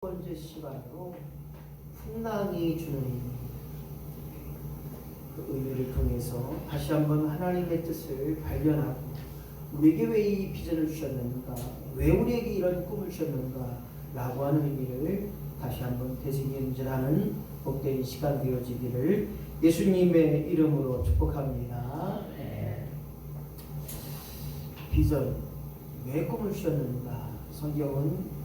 번째 시간으로 풍랑이 주는 그 의미를 통해서 다시 한번 하나님의 뜻을 발견하고 우리에게 왜 이 비전을 주셨는가, 왜 우리에게 이런 꿈을 주셨는가 라고 하는 의미를 다시 한번 되새김질하는 복된 시간 되어지기를 예수님의 이름으로 축복합니다. 비전, 왜 꿈을 주셨는가? 성경은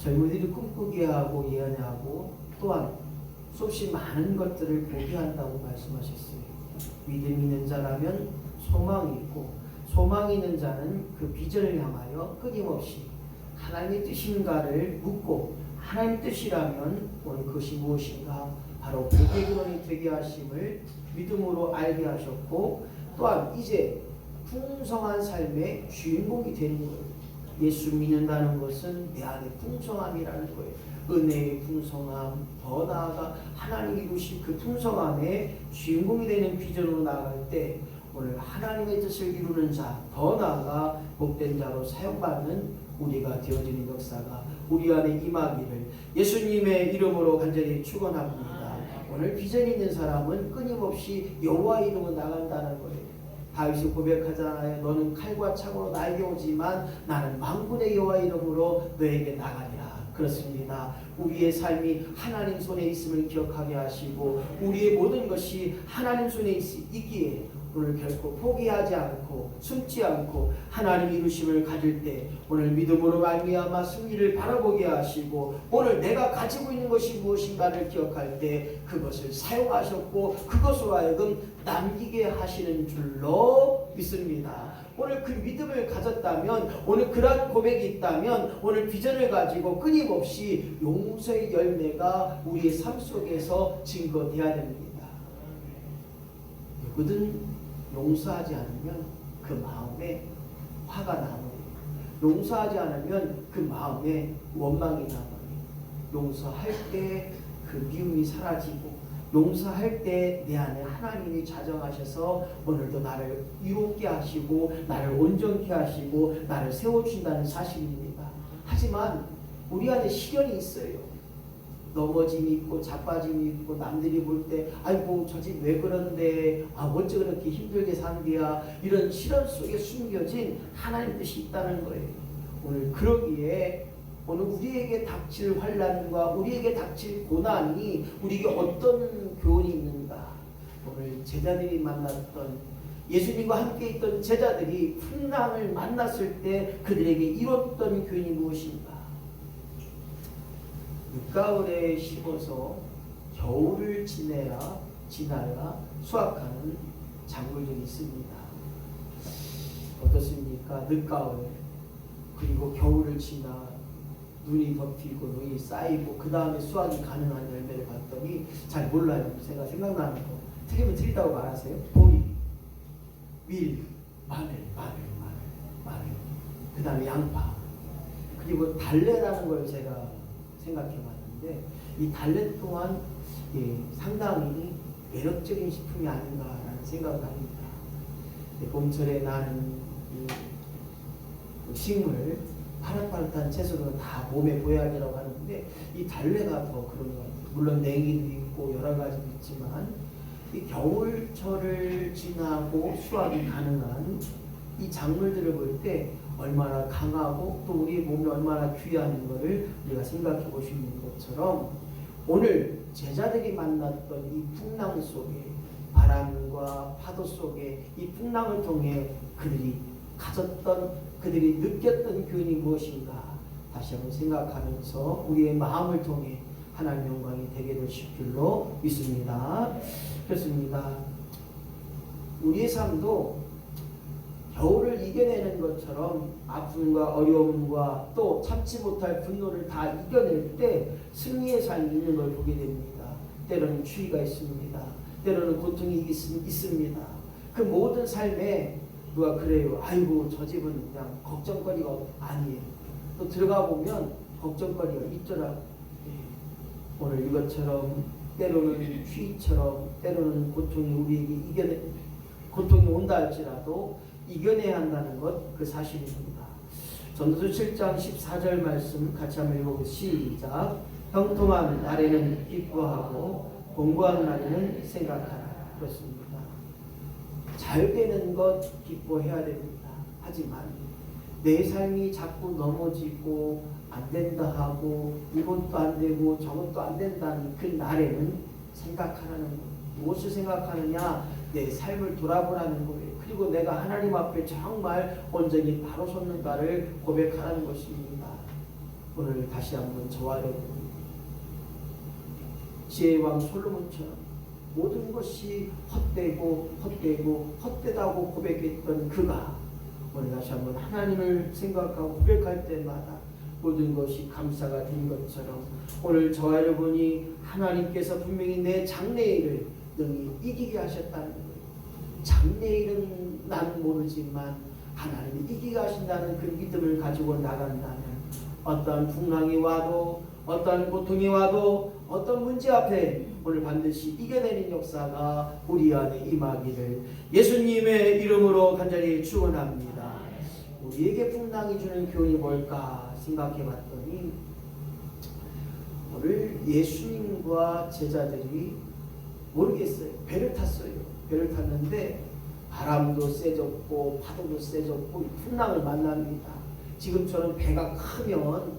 젊은이들이 꿈꾸게 하고 예언하고 또한 수없이 많은 것들을 보게 한다고 말씀하셨어요. 믿음 있는 자라면 소망이 있고 소망이 있는 자는 그 비전을 향하여 끊임없이 하나님의 뜻인가를 묻고 하나님 뜻이라면 오늘 그것이 무엇인가 바로 복의 근원이 되게 하심을 믿음으로 알게 하셨고 또한 이제 풍성한 삶의 주인공이 되는 거예요. 예수 믿는다는 것은 내 안에 풍성함이라는 거예요. 은혜의 풍성함, 더 나아가 하나님이 이루신 그 풍성함의 주인공이 되는 비전으로 나아갈 때 오늘 하나님의 뜻을 이루는 자, 더 나아가 복된 자로 사용받는 우리가 되어지는 역사가 우리 안에 임하기를 예수님의 이름으로 간절히 축원합니다. 오늘 비전 있는 사람은 끊임없이 여호와의 이름으로 나간다는 거예요. 다윗이 고백하잖아요. 너는 칼과 창으로 나에게 오지만 나는 만군의 여호와의 이름으로 너에게 나가리라. 그렇습니다. 우리의 삶이 하나님 손에 있음을 기억하게 하시고 우리의 모든 것이 하나님 손에 있기에 오늘 결코 포기하지 않고 숨지 않고 하나님 이루심을 가질 때 오늘 믿음으로 말미암아 승리를 바라보게 하시고 오늘 내가 가지고 있는 것이 무엇인가를 기억할 때 그것을 사용하셨고 그것으로 하여금 남기게 하시는 줄로 믿습니다. 오늘 그 믿음을 가졌다면 오늘 그런 고백이 있다면 오늘 비전을 가지고 끊임없이 용서의 열매가 우리의 삶 속에서 증거되어야 됩니다. 누구든 용서하지 않으면 그 마음에 화가 남아요. 용서하지 않으면 그 마음에 원망이 남아요. 용서할 때 그 미움이 사라지고 용서할 때 내 안에 하나님이 자정하셔서 오늘도 나를 이롭게 하시고 나를 온전케 하시고 나를 세워준다는 사실입니다. 하지만 우리 안에 시련이 있어요. 넘어짐이 있고 자빠짐이 있고 남들이 볼 때 아이고 저 집 왜 그런데 어째 그렇게 힘들게 산디야 이런 시련 속에 숨겨진 하나님 뜻이 있다는 거예요. 오늘 그러기에 오늘 우리에게 닥칠 환난과 우리에게 닥칠 고난이 우리에게 어떤 교훈이 있는가. 오늘 제자들이 만났던 예수님과 함께 있던 제자들이 풍랑을 만났을 때 그들에게 이뤘던 교훈이 무엇인가. 늦가을에 심어서 겨울을 지나야 수확하는 작물들이 있습니다. 어떻습니까? 늦가을 그리고 겨울을 지나 눈이 덮이고 눈이 쌓이고 그 다음에 수확이 가능한 열매를 봤더니 잘 몰라요. 제가 생각나는 거 틀리면 틀리다고 말하세요. 보리, 밀, 마늘 그 다음에 양파 그리고 달래라는 걸 제가 생각해 봤는데 이 달래 또한 상당히 매력적인 식품이 아닌가라는 생각을 합니다. 봄철에 나는 식물 파릇파릇한 채소는 다 몸에 보약이라고 하는데 이 달래가 더 그런 것 같아요. 물론 냉이도 있고 여러 가지도 있지만 이 겨울철을 지나고 수확이 가능한 이 작물들을 볼 때 얼마나 강하고 또 우리 몸에 얼마나 귀한 것을 우리가 생각해 볼 수 있는 것처럼 오늘 제자들이 만났던 이 풍랑 속에 바람과 파도 속에 이 풍랑을 통해 그들이 가졌던 그들이 느꼈던 교훈이 무엇인가 다시 한번 생각하면서 우리의 마음을 통해 하나님 영광이 되게 되실 줄로 믿습니다. 그렇습니다. 우리의 삶도 겨울을 이겨내는 것처럼 아픔과 어려움과 또 참지 못할 분노를 다 이겨낼 때 승리의 삶이 있는 걸 보게 됩니다. 때로는 추위가 있습니다. 때로는 고통이 있습니다. 그 모든 삶에 누가 그래요. 아이고 저 집은 그냥 걱정거리가 아니에요. 또 들어가 보면 걱정거리가 있더라고요. 오늘 이것처럼 때로는 추위처럼 때로는 고통이 우리에게 고통이 온다 할지라도 이겨내야 한다는 것 그 사실입니다. 전도서 7장 14절 말씀 같이 한번 읽어보고 시작. 형통한 날에는 기뻐하고 공고한 날에는 생각하라. 그렇습니다. 잘 되는 것 기뻐해야 됩니다. 하지만 내 삶이 자꾸 넘어지고 안 된다 하고 이것도 안 되고 저것도 안 된다는 그 날에는 생각하라는 것. 무엇을 생각하느냐? 내 삶을 돌아보라는 거예요. 그리고 내가 하나님 앞에 정말 온전히 바로 섰는가를 고백하라는 것입니다. 오늘 다시 한번 저와 여러분 지혜의 왕 솔로몬처럼 모든 것이 헛되다고 고백했던 그가 오늘 다시 한번 하나님을 생각하고 고백할 때마다 모든 것이 감사가 된 것처럼 오늘 저와 여러분이 하나님께서 분명히 내 장래일을 능히 이기게 하셨다는 거예요. 장래일은 나는 모르지만 하나님이 이기게 하신다는 그 믿음을 가지고 나간다면 어떠한 풍랑이 와도 어떠한 고통이 와도 어떤 문제 앞에 오늘 반드시 이겨내는 역사가 우리 안에 임하기를 예수님의 이름으로 간절히 축원합니다. 우리에게 풍랑이 주는 교훈이 뭘까 생각해 봤더니 오늘 예수님과 제자들이 모르겠어요. 배를 탔어요. 배를 탔는데 바람도 세졌고 파도도 세졌고 풍랑을 만납니다. 지금처럼 배가 크면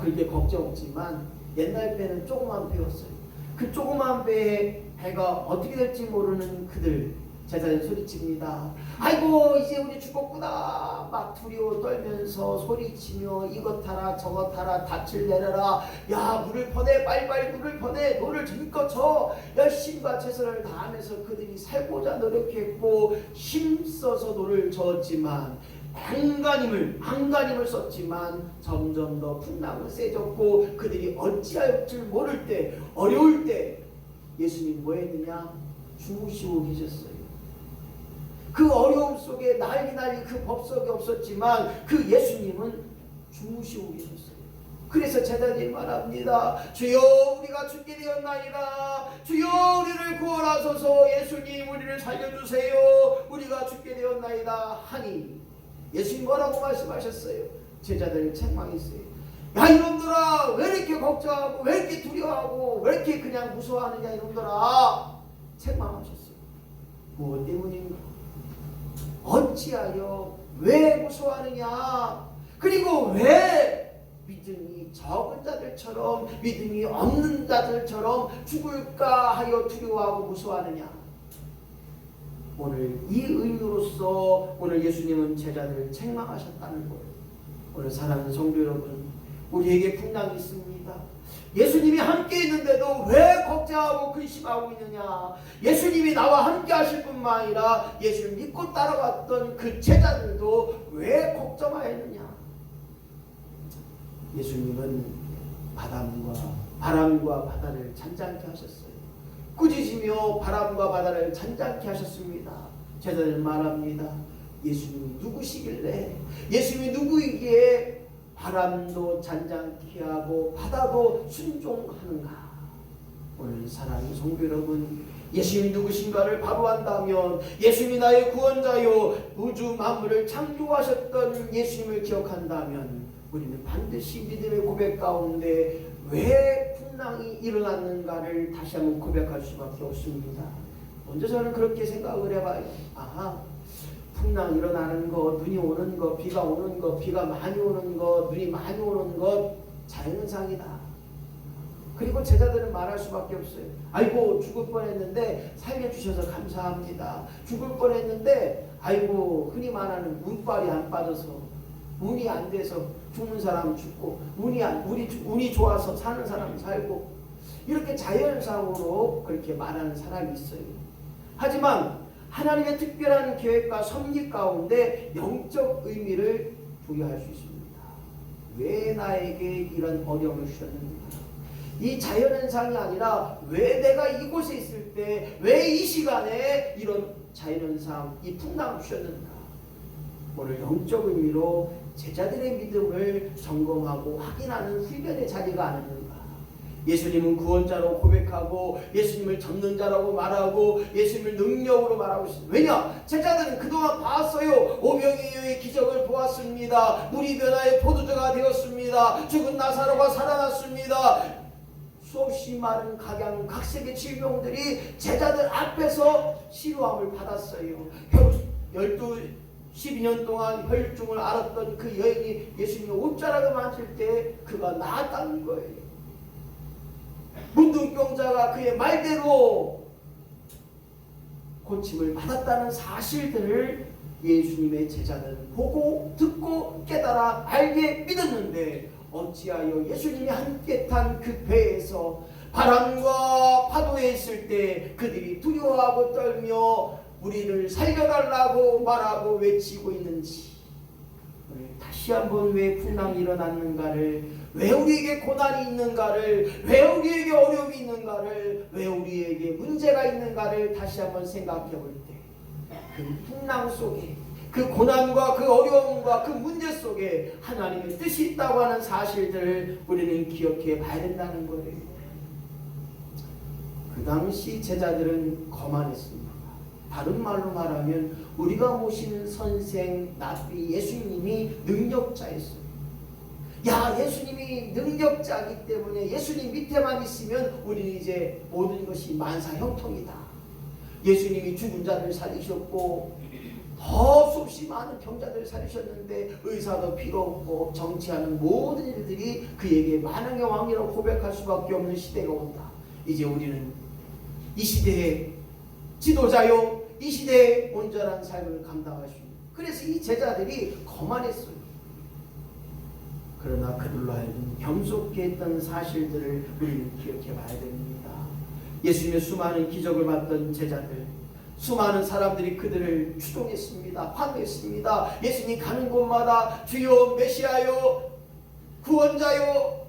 그렇게 걱정 없지만 옛날 배는 조그만 배였어요. 그 조그만 배가 어떻게 될지 모르는 그들 제자들 소리칩니다. 아이고 이제 우리 죽었구나. 막 두려워 떨면서 소리치며 이것 타라 저것 타라 닻을 내려라. 야 물을 퍼내 빨리빨리 물을 퍼내 노를 힘껏 쳐. 열심과 최선을 다하면서 그들이 살고자 노력했고 힘써서 노를 저었지만 안간힘을 썼지만 점점 더 풍랑은 세졌고 그들이 어찌할 줄 모를 때 어려울 때 예수님 뭐 했느냐? 주무시고 계셨어요. 그 어려움 속에 난리 그 법석이 없었지만 그 예수님은 주무시고 계셨어요. 그래서 제자들이 말합니다. 주여 우리가 죽게 되었나이다. 주여 우리를 구원하소서. 예수님 우리를 살려주세요. 우리가 죽게 되었나이다 하니 예수님 뭐라고 말씀하셨어요? 제자들 책망했어요. 야 이놈들아 왜 이렇게 걱정하고 왜 이렇게 두려워하고 왜 이렇게 그냥 무서워하느냐 이놈들아 책망하셨어요. 무엇 때문인가? 어찌하여 왜 무서워하느냐? 그리고 왜 믿음이 적은 자들처럼 믿음이 없는 자들처럼 죽을까 하여 두려워하고 무서워하느냐? 오늘 이 의미로서 오늘 예수님은 제자들을 책망하셨다는 거예요. 오늘 사랑하는 성도 여러분, 우리에게 풍랑이 있습니다. 예수님이 함께 있는데도 왜 걱정하고 근심하고 있느냐? 예수님이 나와 함께 하실 뿐만 아니라 예수를 믿고 따라왔던 그 제자들도 왜 걱정하였느냐? 예수님은 바람과 바다를 잔잔케 하셨어요. 꾸짖으며 바람과 바다를 잔잔케 하셨습니다. 제자들 말합니다. 예수님이 누구시길래 예수님이 누구이기에 바람도 잔잔케 하고 바다도 순종하는가? 오늘 사랑하는 성도 여러분, 예수님이 누구신가를 바로 안다면 예수님이 나의 구원자요 우주 만물을 창조하셨던 예수님을 기억한다면 우리는 반드시 믿음의 고백 가운데 왜 풍랑이 일어났는가를 다시 한번 고백할 수밖에 없습니다. 먼저 저는 그렇게 생각을 해봐요. 풍랑 일어나는 것, 눈이 오는 것, 비가 오는 것, 비가 많이 오는 것, 눈이 많이 오는 것 자연현상이다. 그리고 제자들은 말할 수밖에 없어요. 아이고 죽을 뻔했는데 살려주셔서 감사합니다. 죽을 뻔했는데 아이고 흔히 말하는 운빨이 안 빠져서 운이 안 돼서 죽는 사람 죽고 운이 좋아서 사는 사람 살고 이렇게 자연상으로 그렇게 말하는 사람이 있어요. 하지만 하나님의 특별한 계획과 섭리 가운데 영적 의미를 부여할 수 있습니다. 왜 나에게 이런 어려움을 주셨는가? 이 자연현상이 아니라 왜 내가 이곳에 있을 때 왜 이 시간에 이런 자연현상, 이 풍랑을 주셨는가? 오늘 영적 의미로 제자들의 믿음을 점검하고 확인하는 훈련의 자리가 아닌가? 예수님은 구원자로 고백하고 예수님을 전능자라고 말하고 예수님을 능력으로 말하고 있습니다. 왜냐? 제자들은 그동안 봤어요. 오병이어의 기적을 보았습니다. 물이 변화의 포도주가 되었습니다. 죽은 나사로가 살아났습니다. 수없이 많은 각색의 질병들이 제자들 앞에서 치료함을 받았어요. 12년 동안 혈중을 앓았던 그 여인이 예수님의 옷자락을 만질 때 그가 나았다는 거예요. 문둥병자가 그의 말대로 고침을 받았다는 사실들을 예수님의 제자들은 보고 듣고 깨달아 알게 믿었는데 어찌하여 예수님이 함께 탄 그 배에서 바람과 파도에 있을 때 그들이 두려워하고 떨며 우리를 살려달라고 말하고 외치고 있는지, 다시 한번 왜 풍랑이 일어났는가를, 왜 우리에게 고난이 있는가를, 왜 우리에게 어려움이 있는가를, 왜 우리에게 문제가 있는가를 다시 한번 생각해 볼 때 그 풍랑 속에, 그 고난과 그 어려움과 그 문제 속에 하나님의 뜻이 있다고 하는 사실들을 우리는 기억해 봐야 된다는 거예요. 그 당시 제자들은 거만했습니다. 다른 말로 말하면 우리가 모시는 선생 랍비 예수님이 능력자였어요. 야, 예수님이 능력자이기 때문에 예수님 밑에만 있으면 우리는 이제 모든 것이 만사형통이다. 예수님이 죽은 자들 살리셨고 더 수없이 많은 병자들 살리셨는데 의사도 필요 없고 정치하는 모든 일들이 그에게 만왕의 왕이라고 고백할 수밖에 없는 시대가 온다. 이제 우리는 이 시대의 지도자요, 이 시대의 온전한 삶을 감당하십니다. 그래서 이 제자들이 거만했어요. 그러나 그들로 하여금 겸손케 했던 사실들을 우리는 기억해 봐야 됩니다. 예수님의 수많은 기적을 봤던 제자들, 수많은 사람들이 그들을 추종했습니다. 환호했습니다. 예수님 가는 곳마다 주여 메시아요, 구원자요,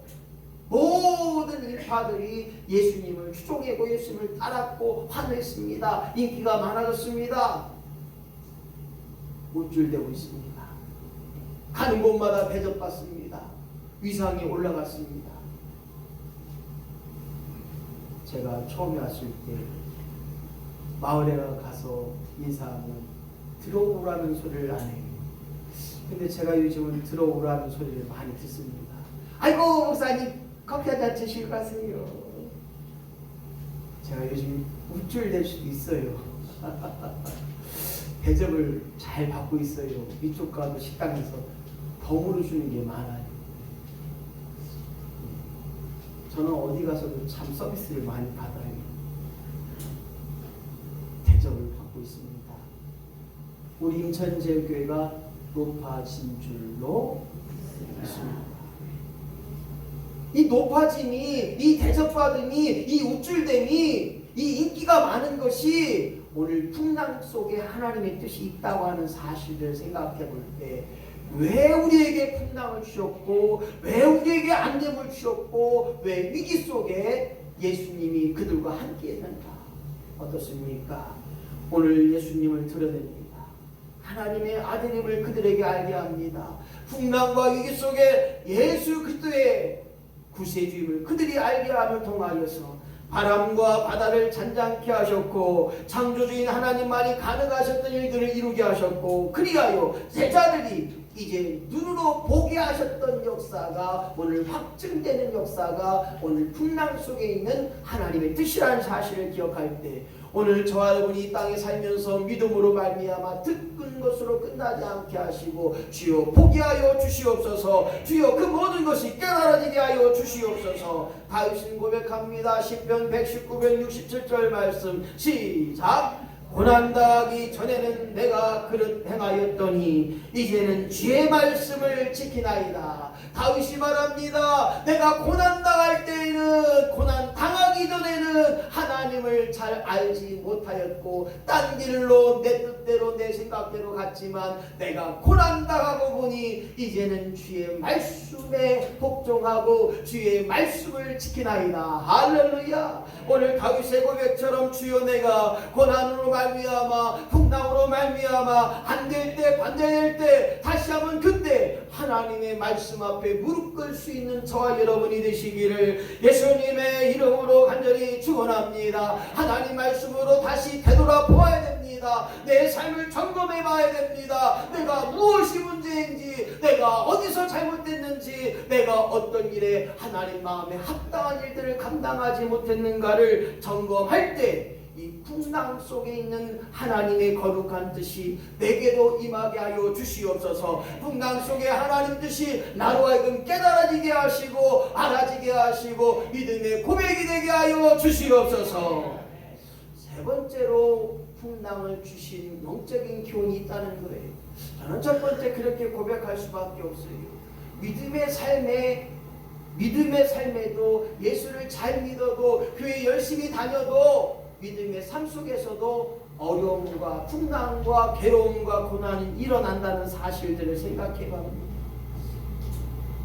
모든 일파들이 예수님을 추종하고 예수님을 따랐고 환호했습니다. 인기가 많아졌습니다. 우쭐대고 있습니다. 가는 곳마다 대접받습니다. 위상이 올라갔습니다. 제가 처음에 왔을 때 마을에 가서 인사하면 들어오라는 소리를 안 해요. 근데 제가 요즘은 들어오라는 소리를 많이 듣습니다. 아이고 목사님 커피 한잔 드시고 가세요. 제가 요즘 우쭐댈 수도 있어요. 대접을 잘 받고 있어요. 이쪽 가도 식당에서 덤으로 주는 게 많아요. 저는 어디 가서도 참 서비스를 많이 받아요. 대접을 받고 있습니다. 우리 인천제일교회가 높아진 줄로 믿습니다. 이 높아짐이, 이 대접받음이, 이 우쭐됨이, 이 인기가 많은 것이 오늘 풍랑 속에 하나님의 뜻이 있다고 하는 사실을 생각해 볼 때 왜 우리에게 풍랑을 주셨고, 왜 우리에게 안됨을 주셨고, 왜 위기 속에 예수님이 그들과 함께 했는가? 어떻습니까? 오늘 예수님을 드러냅니다. 하나님의 아들임을 그들에게 알게 합니다. 풍랑과 위기 속에 예수 그리스도의 구세주임을 그들이 알게 함을 통하여서 바람과 바다를 잔잔케 하셨고 창조주인 하나님만이 가능하셨던 일들을 이루게 하셨고, 그리하여 제자들이 이제 눈으로 보게 하셨던 역사가 오늘 확증되는 역사가 오늘 풍랑 속에 있는 하나님의 뜻이라는 사실을 기억할 때 오늘 저와 여러분이 이 땅에 살면서 믿음으로 말미암아 듣는 것으로 끝나지 않게 하시고 주여 포기하여 주시옵소서, 주여 그 모든 것이 깨달아지게 하여 주시옵소서. 다윗은 고백합니다. 시편 119편 67절 말씀 시작. 고난당하기 전에는 내가 그릇 행하였더니 이제는 주의 말씀을 지키나이다. 다윗이 말합니다. 내가 고난당할 때에는, 고난당하기 전에는 하나님을 잘 알지 못하였고 딴 길로 내 뜻대로 내 생각대로 갔지만 내가 고난당하고 보니 이제는 주의 말씀에 복종하고 주의 말씀을 지키나이다. 할렐루야. 오늘 다윗의 고백처럼 주여 내가 고난으로 말미암아 풍랑으로 말미암아 안될 때 반대될 때 다시 한번 그때 하나님의 말씀 앞에 무릎 꿇을 수 있는 저와 여러분이 되시기를 예수님의 예수님의 이름으로 간절히 축원합니다. 하나님 말씀으로 다시 되돌아보아야 됩니다. 내 삶을 점검해 봐야 됩니다. 내가 무엇이 문제인지, 내가 어디서 잘못됐는지, 내가 어떤 일에 하나님 마음에 합당한 일들을 감당하지 못했는가를 점검할 때 이 풍랑 속에 있는 하나님의 거룩한 뜻이 내게도 임하게 하여 주시옵소서. 풍랑 속에 하나님 뜻이 나로 하여금 깨달아지게 하시고 알아지게 하시고 믿음의 고백이 되게 하여 주시옵소서. 세 번째로 풍랑을 주신 영적인 기운이 있다는 거예요. 저는 첫 번째 그렇게 고백할 수밖에 없어요. 믿음의 삶에도 예수를 잘 믿어도 교회 열심히 다녀도 믿음의 삶 속에서도 어려움과 풍랑과 괴로움과 고난이 일어난다는 사실들을 생각해 봅니다.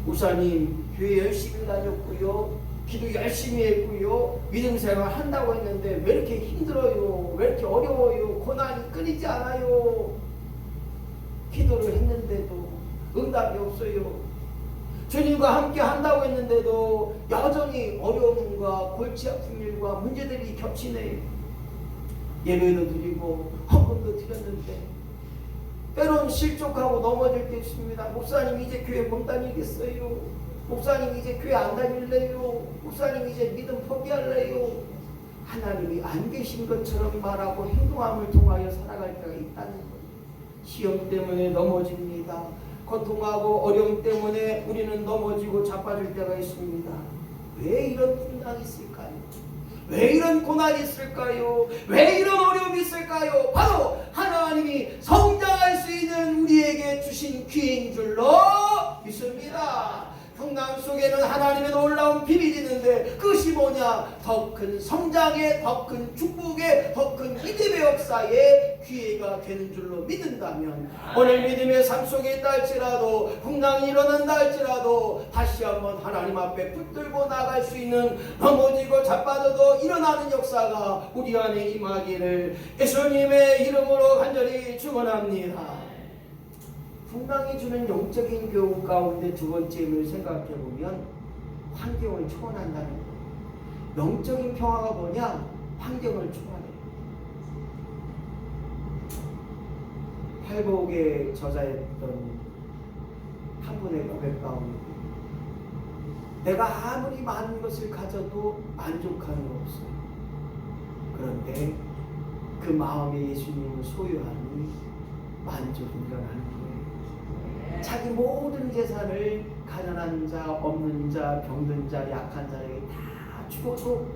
목사님 교회 열심히 다녔고요, 기도 열심히 했고요, 믿음 생활 한다고 했는데 왜 이렇게 힘들어요? 왜 이렇게 어려워요? 고난이 끊이지 않아요? 기도를 했는데도 응답이 없어요. 주님과 함께 한다고 했는데도 여전히 어려움과 골치 아픈 일과 문제들이 겹치네요. 예배도 드리고 헌금도 드렸는데 때론 실족하고 넘어질 때 있습니다. 목사님 이제 교회 못 다니겠어요. 목사님 이제 교회 안 다닐래요. 목사님 이제 믿음 포기할래요. 하나님이 안 계신 것처럼 말하고 행동함을 통하여 살아갈 때가 있다는 거예요. 시험 때문에 넘어집니다. 고통하고 어려움 때문에 우리는 넘어지고 자빠질 때가 있습니다. 왜 이런 풍랑이 있을까요? 왜 이런 고난이 있을까요? 왜 이런 어려움이 있을까요? 바로 하나님이 성장할 수 있는 우리에게 주신 기회인 줄로 믿습니다. 풍랑 속에는 하나님의 놀라운 비밀이 있는데 그것이 뭐냐? 더 큰 성장의, 더 큰 축복의, 더 큰 믿음의 역사의 기회가 되는 줄로 믿는다면 오늘 믿음의 삶 속에 있다 할지라도 풍랑이 일어난다 할지라도 다시 한번 하나님 앞에 붙들고 나갈 수 있는 넘어지고 자빠져도 일어나는 역사가 우리 안에 임하기를 예수님의 이름으로 간절히 축원합니다. 풍랑이 주는 영적인 교훈 가운데 두 번째를 생각해 보면 환경을 초월한다는 거예요. 영적인 평화가 뭐냐? 환경을 초월해요. 팔복의 저자였던 한 분의 고백 가운데 내가 아무리 많은 것을 가져도 만족함이 없어요. 그런데 그 마음에 예수님을 소유하니 만족이 일어나는 거예요. 자기 모든 재산을 가난한 자, 없는 자, 병든 자, 약한 자에게 다 주고도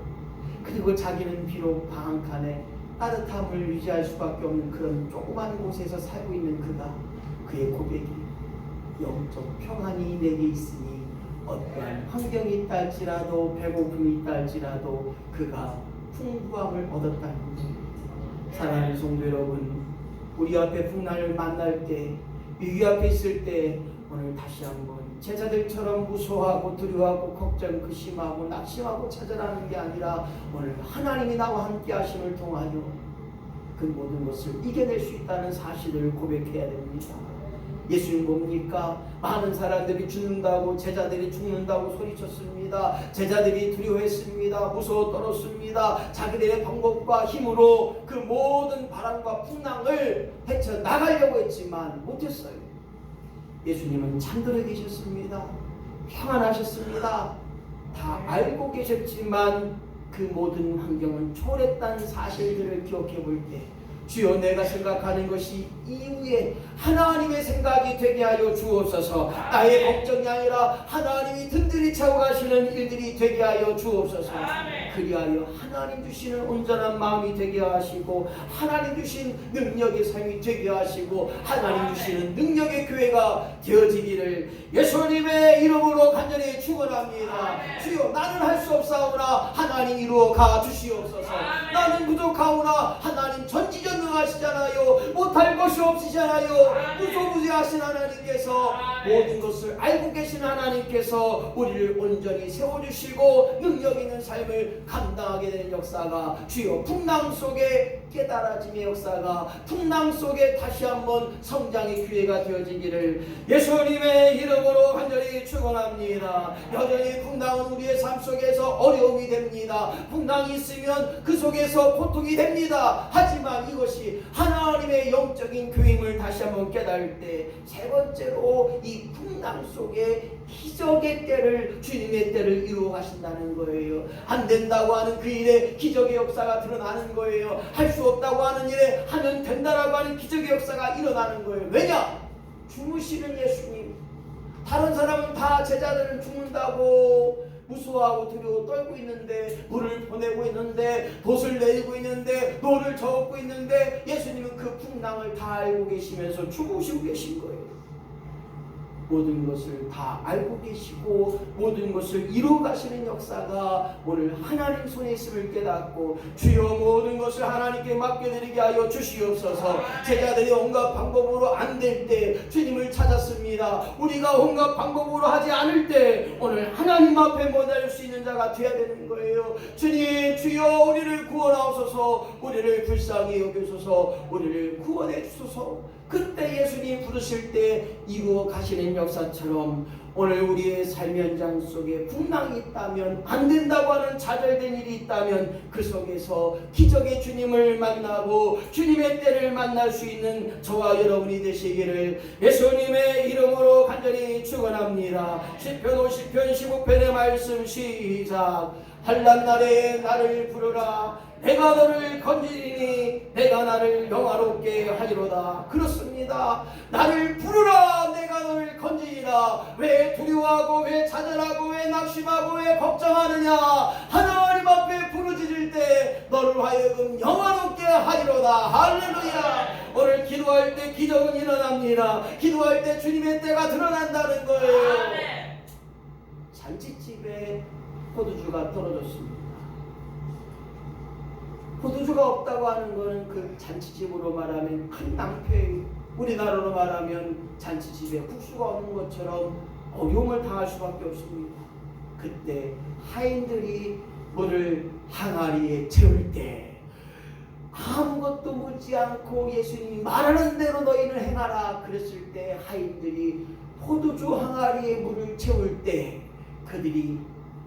그리고 자기는 비록 방 한 칸에 따뜻함을 유지할 수밖에 없는 그런 조그만 곳에서 살고 있는 그가 그의 고백이 영적 평안이 내게 있으니 어떠한 환경이 있다 할지라도 배고픔이 있다 할지라도 그가 풍부함을 얻었다는 거예요. 사랑하는 성도 여러분, 우리 앞에 풍랑을 만날 때 위기 앞에 있을 때 오늘 다시 한번 제자들처럼 무서워하고 두려워하고 걱정, 근심하고 낙심하고 찾아가는 게 아니라 오늘 하나님이 나와 함께 하심을 통하여 그 모든 것을 이겨낼 수 있다는 사실을 고백해야 됩니다. 예수님 뭡니까? 많은 사람들이 죽는다고, 제자들이 죽는다고 소리쳤습니다. 제자들이 두려워했습니다. 무서워 떨었습니다. 자기들의 방법과 힘으로 그 모든 바람과 풍랑을 헤쳐나가려고 했지만 못했어요. 예수님은 잠들어 계셨습니다. 평안하셨습니다. 다 알고 계셨지만 그 모든 환경을 초월했다는 사실들을 기억해 볼 때 주여 내가 생각하는 것이 이후에 하나님의 생각이 되게 하여 주옵소서. 나의 걱정이 아니라 하나님이 든든히 채워 가시는 일들이 되게 하여 주옵소서. 그리하여 하나님 주시는 온전한 마음이 되게 하시고 하나님 주신 능력의 삶이 되게 하시고 하나님 주시는 능력의 교회가 되어지기를 예수님의 이름으로 간절히 축원합니다. 주여 나는 할 수 없사오나 하나님 이루어 가 주시옵소서. 나는 부족하오나 하나님 전지전능하시고 전능하시잖아요. 못할 것이 없으시잖아요. 무소부지하신 하나님께서 모든 것을 알고 계신 하나님께서 우리를 온전히 세워주시고 능력 있는 삶을 감당하게 되는 역사가 주여 풍랑 속에 깨달아짐의 역사가 풍랑 속에 다시 한번 성장의 기회가 되어지기를 예수님의 이름으로 간절히 축원합니다. 여전히 풍랑은 우리의 삶 속에서 어려움이 됩니다. 풍랑이 있으면 그 속에서 고통이 됩니다. 하지만 이것이 하나님의 영적인 교임을 다시 한번 깨달을 때 세 번째로 이 풍랑 속에 기적의 때를 주님의 때를 이루어 가신다는 거예요. 안 된다고 하는 그 일에 기적의 역사가 드러나는 거예요. 할 수 없다고 하는 일에 하면 된다라고 하는 기적의 역사가 일어나는 거예요. 왜냐? 죽으시는 예수님. 다른 사람은 다 제자들을 죽는다고 무서워하고 두려워 떨고 있는데, 물을 보내고 있는데, 돛을 내리고 있는데, 노를 저었고 있는데, 예수님은 그 풍랑을 다 알고 계시면서 죽으시고 계신 거예요. 모든 것을 다 알고 계시고 모든 것을 이루어 가시는 역사가 오늘 하나님 손에 있음을 깨닫고 주여 모든 것을 하나님께 맡겨드리게 하여 주시옵소서. 제자들이 온갖 방법으로 안 될 때 주님을 찾았습니다. 우리가 온갖 방법으로 하지 않을 때 오늘 하나님 앞에 모자랄 수 있는 자가 되어야 되는 거예요. 주님 주여 우리를 구원하옵소서. 우리를 불쌍히 여기소서. 우리를 구원해 주소서. 그때 예수님 부르실 때 이루어 가시는 역사처럼 오늘 우리의 삶의 현장 속에 풍랑이 있다면, 안 된다고 하는 좌절된 일이 있다면 그 속에서 기적의 주님을 만나고 주님의 때를 만날 수 있는 저와 여러분이 되시기를 예수님의 이름으로 간절히 축원합니다. 시편 50편 15편의 말씀 시작. 환난 날에 나를 부르라. 내가 너를 건지리니 내가 나를 영화롭게 하리로다. 그렇습니다. 나를 부르라. 내가 너를 건지리라. 왜 두려워하고 왜 좌절하고 왜 낙심하고 왜 걱정하느냐. 하나님 앞에 부르짖을 때 너를 하여금 영화롭게 하리로다. 할렐루야. 오늘 기도할 때 기적은 일어납니다. 기도할 때 주님의 때가 드러난다는 거예요. 잔치집에 포도주가 떨어졌습니다. 포도주가 없다고 하는 것은 그 잔치집으로 말하면 큰 낭패예요. 우리나라로 말하면 잔치집에 국수가 없는 것처럼 어려움을 당할 수밖에 없습니다. 그때 하인들이 물을 항아리에 채울 때 아무것도 묻지 않고 예수님이 말하는 대로 너희는 행하라 그랬을 때 하인들이 포도주 항아리에 물을 채울 때 그들이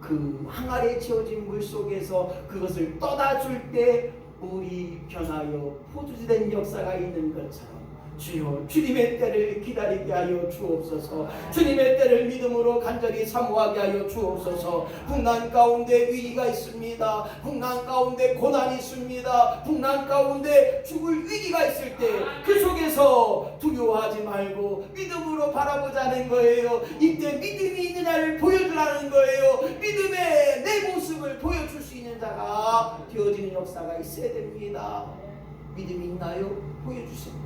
그 항아리에 채워진 물 속에서 그것을 떠다줄 때 물이 변하여 포도주 된 역사가 있는 것처럼 주여 주님의 때를 기다리게 하여 주옵소서. 주님의 때를 믿음으로 간절히 사모하게 하여 주옵소서. 풍랑 가운데 위기가 있습니다. 풍랑 가운데 고난이 있습니다. 풍랑 가운데 죽을 위기가 있을 때 그 속에서 두려워하지 말고 믿음으로 바라보자는 거예요. 이때 믿음이 있느냐를 보여주라는 거예요. 믿음의 내 모습을 보여줄 수 있는 자가 되어지는 역사가 있어야 됩니다. 믿음이 있나요? 보여주세요.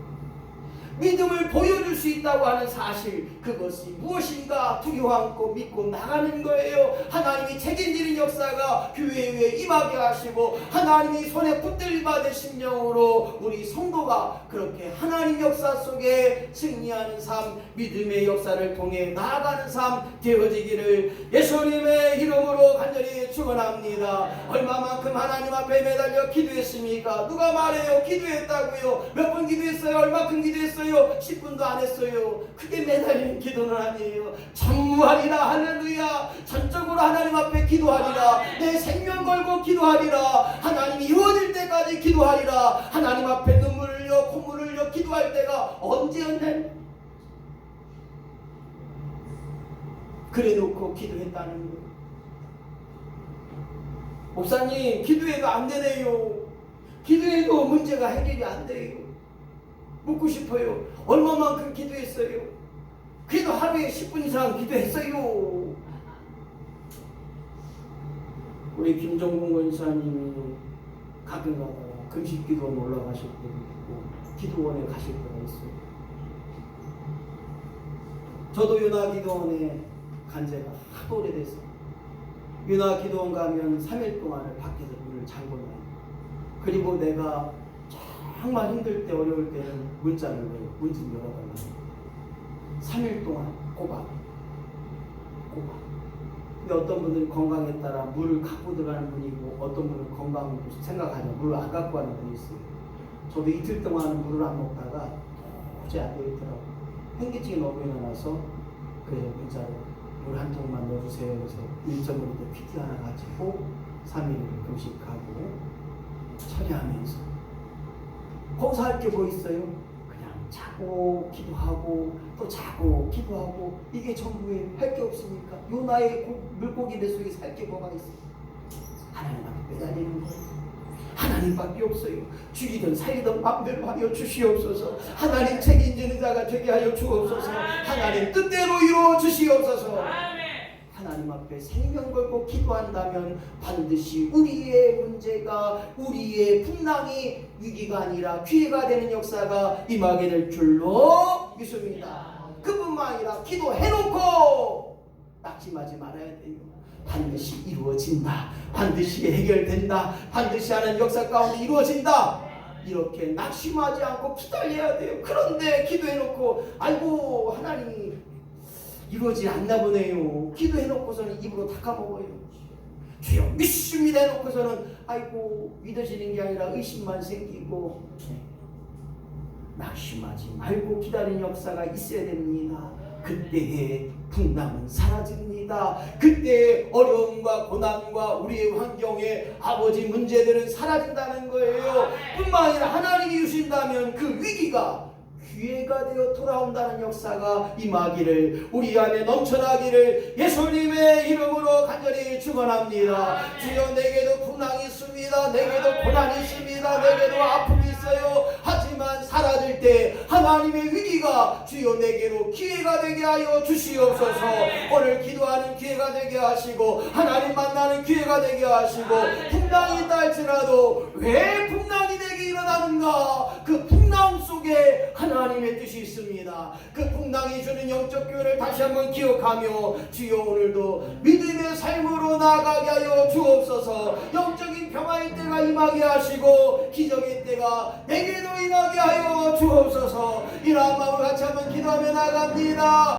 믿음을 보여줄 수 있다고 하는 사실, 그것이 무엇인가 두려워 않고 믿고 나가는 거예요. 하나님이 책임지는 역사가 교회 위에 임하게 하시고 하나님이 손에 붙들림 받은 심령으로 우리 성도가 그렇게 하나님 역사 속에 승리하는 삶, 믿음의 역사를 통해 나아가는 삶 되어지기를 예수님의 이름으로 간절히 축원합니다. 얼마만큼 하나님 앞에 매달려 기도했습니까? 누가 말해요? 기도했다고요? 몇 번 기도했어요? 얼마큼 기도했어요? 10분도 안 했어요. 크게 매달리는 기도는 아니에요. 전무하리라. 할렐루야. 전적으로 하나님 앞에 기도하리라. 내 생명 걸고 기도하리라. 하나님이 이루어질 때까지 기도하리라. 하나님 앞에 눈물을 흘려 콧물을 흘려 기도할 때가 언제였냐. 그래 놓고 기도했다는 거예요. 목사님 기도해도 안 되네요. 기도해도 문제가 해결이 안 돼요. 묻고 싶어요. 얼마만큼 기도했어요? 그래도 하루에 10분 이상 기도했어요. 우리 김정국 원사님이 가끔 가다가 금식기도원 올라가실 때도 있고 기도원에 가실 때가 있어요. 저도 윤화기도원에 간 지가 하도 오래됐어요. 윤화기도원 가면 3일 동안을 밖에서 문을 잠궈놔요. 그리고 내가 정말 힘들 때 어려울 때는 문자를 내요. 문 좀 열어달라고. 3일 동안 꼬박. 근데 어떤 분들은 건강에 따라 물을 갖고 들어가는 분이 있고 어떤 분은 건강 생각하면 물을 안 갖고 가는 분이 있어요. 저도 이틀 동안 물을 안 먹다가 도저히 안 되겠더라고요. 현기증이 너무 일어나서 그래서 문자로 물 한 통만 넣어주세요. 그래서 1.5리터 PT 하나 가지고 3일 금식하고 처리하면서 거기서 할 게 뭐 있어요? 그냥 자고 기도하고 또 자고 기도하고 이게 전부에 할 게 없으니까 요 나의 물고기 뱃속에서 할 게 뭐가 있어요? 하나님한테 매달리는 거예요. 하나님밖에 없어요. 죽이든 살리든 마음대로 하여 주시옵소서. 하나님 책임지는 자가 되게 하여 주옵소서. 하나님 뜻대로 이루어 주시옵소서. 하나님 앞에 생명 걸고 기도한다면 반드시 우리의 문제가 우리의 풍랑이 위기가 아니라 기회가 되는 역사가 임하게 될 줄로 믿습니다. 그뿐만 아니라 기도해놓고 낙심하지 말아야 돼요. 반드시 이루어진다. 반드시 해결된다. 반드시 하는 역사 가운데 이루어진다. 이렇게 낙심하지 않고 기다려야 돼요. 그런데 기도해놓고 아이고 하나님이 이루어지지 않나 보네요. 기도해놓고서는 입으로 다 까먹어요. 주여 믿습니다 해놓고서는 아이고 믿어지는 게 아니라 의심만 생기고 낙심하지 말고 기다리는 역사가 있어야 됩니다. 그때의 풍랑은 사라집니다. 그때의 어려움과 고난과 우리의 환경에 아버지 문제들은 사라진다는 거예요. 뿐만 아니라 하나님이 주신다면 그 위기가 기회가 되어 돌아온다는 역사가 임하기를 우리 안에 넘쳐나기를 예수님의 이름으로 간절히 축원합니다. 주여 내게도 풍랑이 있습니다. 내게도 고난이 있습니다. 내게도 아픔이 있어요. 하지만 사라질 때 하나님의 위기가 주여 내게로 기회가 되게 하여 주시옵소서. 오늘 기도하는 기회가 되게 하시고 하나님 만나는 기회가 되게 하시고 풍랑이 있다 할지라도 왜 풍랑이 되게 일어나는가? 그 풍랑 속에 하나님의 뜻이 있습니다. 그 풍랑이 주는 영적 교회를 다시 한번 기억하며 주여 오늘도 믿음의 삶으로 나아가게 하여 주옵소서. 영적인 평화의 때가 임하게 하시고 기적의 때가 내게도 임하게 하여 주옵소서. 이러한 마음을 같이 한번 기도하며 나아갑니다.